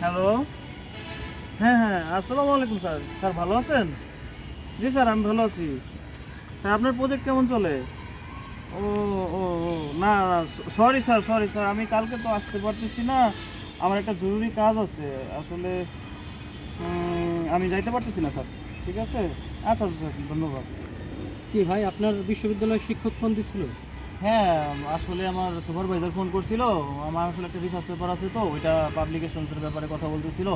Hello, হ্যাঁ হ্যাঁ, আসসালামু আলাইকুম স্যার। স্যার ভালো আছেন? জি স্যার, আমি ভালো আছি। স্যার আপনার প্রজেক্ট কেমন চলে? ও ও ও না, সরি স্যার, সরি স্যার, আমি কালকে তো আসতে পারতেছি না, আমার একটা জরুরি কাজ আছে আসলে। আমি যাইতে পারতেছি না স্যার। ঠিক আছে, আচ্ছা স্যার, ধন্যবাদ। কি ভাই, আপনার বিশ্ববিদ্যালয়ের শিক্ষক ফোন দিছিল? হ্যাঁ, আসলে আমার সুপারভাইজার ফোন করছিল। আমার আসলে একটা রিসার্চ পেপার আছে, তো ওইটা পাবলিকেশনসের ব্যাপারে কথা বলতেছিল।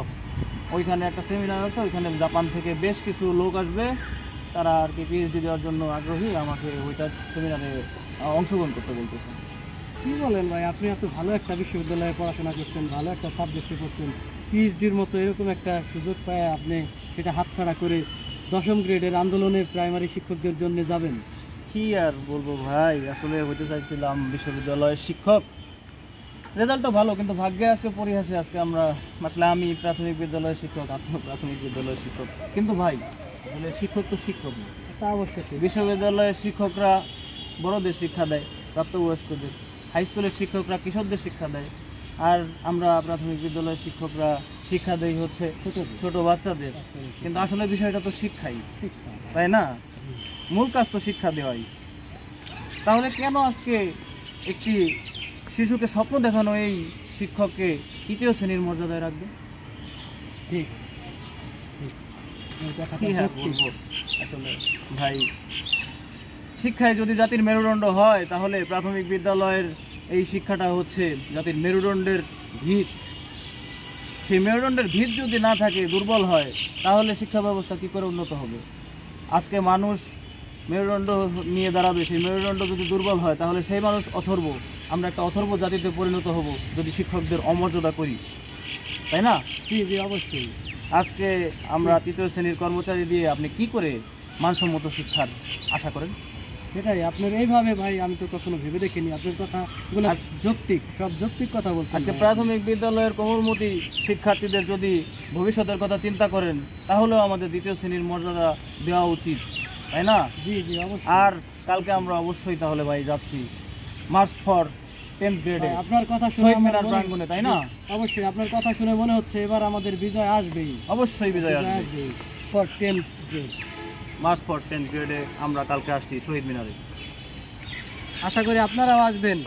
ওইখানে একটা সেমিনার আছে, ওইখানে জাপান থেকে বেশ কিছু লোক আসবে, তারা আর কি পিএইচডি দেওয়ার জন্য আগ্রহী, আমাকে ওইটা সেমিনারে অংশগ্রহণ করতে বলতেছে। কি বলেন ভাই, আপনি এত ভালো একটা বিশ্ববিদ্যালয়ে পড়াশোনা করছেন, ভালো একটা সাবজেক্টে করছেন, পিএইচডির মতো এরকম একটা সুযোগ পায় আপনি সেটা হাতছাড়া করে 10ম গ্রেডের আন্দোলনে প্রাইমারি শিক্ষকদের জন্য যাবেন? কি আর বলবো ভাই, আসলে হইতে চাইছিলাম বিশ্ববিদ্যালয়ের শিক্ষক। রেজাল্টটা ভালো, কিন্তু ভাগ্যে আজকে পরিহাসে আজকে আমরা আসলে আমি প্রাথমিক বিদ্যালয়ের শিক্ষক, আপনিও প্রাথমিক বিদ্যালয়ের শিক্ষক। কিন্তু ভাই আসলে শিক্ষক তো শিক্ষক, তা অবশ্যই ঠিক। বিশ্ববিদ্যালয়ের শিক্ষকরা বড়দের শিক্ষা দেয়, প্রাপ্তবয়স্কদের। হাই স্কুলের শিক্ষকরা কিশোরদের শিক্ষা দেয়, আর আমরা প্রাথমিক বিদ্যালয়ের শিক্ষকরা শিক্ষা দেই হচ্ছে ছোট বাচ্চাদের। কিন্তু আসলে বিষয়টা তো শিক্ষাই, তাই না? মূল কাজ তো শিক্ষা দেওয়াই। তাহলে কেন আজকে একটি শিশুকে স্বপ্ন দেখানো এই শিক্ষককে 3য় শ্রেণীর মর্যাদায় রাখবে? ঠিক। আসলে ভাই, শিক্ষায় যদি জাতির মেরুদণ্ড হয়, তাহলে প্রাথমিক বিদ্যালয়ের এই শিক্ষাটা হচ্ছে জাতির মেরুদণ্ডের ভিত। সেই মেরুদণ্ডের ভিত যদি না থাকে, দুর্বল হয়, তাহলে শিক্ষা ব্যবস্থা কী করে উন্নত হবে? আজকে মানুষ মেরুদণ্ড নিয়ে দাঁড়াবে, সেই মেরুদণ্ড যদি দুর্বল হয়, তাহলে সেই মানুষ অথর্ব। আমরা একটা অথর্ব জাতিতে পরিণত হব যদি শিক্ষকদের অমর্যাদা করি, তাই না? জি জি, অবশ্যই। আজকে আমরা 3য় শ্রেণীর কর্মচারী দিয়ে আপনি কি করে মানসম্মত শিক্ষার আশা করেন? সেটাই, আপনার এইভাবে ভাই আমি তো কখনো ভেবে দেখিনি। আপনার কথাগুলো যৌক্তিক, সব যৌক্তিক কথা বলছেন। আজকে প্রাথমিক বিদ্যালয়ের কোমলমতি শিক্ষার্থীদের যদি ভবিষ্যতের কথা চিন্তা করেন, তাহলেও আমাদের 2য় শ্রেণীর মর্যাদা দেওয়া উচিত, তাই না? জি জি, অবশ্যই। আর কালকে আমরা অবশ্যই তাহলে ভাই যাচ্ছি মার্চ ফর 10th গ্রেডে, আপনার কথা শুনে মিনার প্রাঙ্গণে, তাই না? অবশ্যই, আপনার কথা শুনে মনে হচ্ছে এবার আমাদের বিজয় আসবেই। অবশ্যই বিজয় আসবে। For 10th grade, March for 10th গ্রেডে আমরা কালকে আসছি শহীদ মিনারে। আশা করি আপনারাও আসবেন।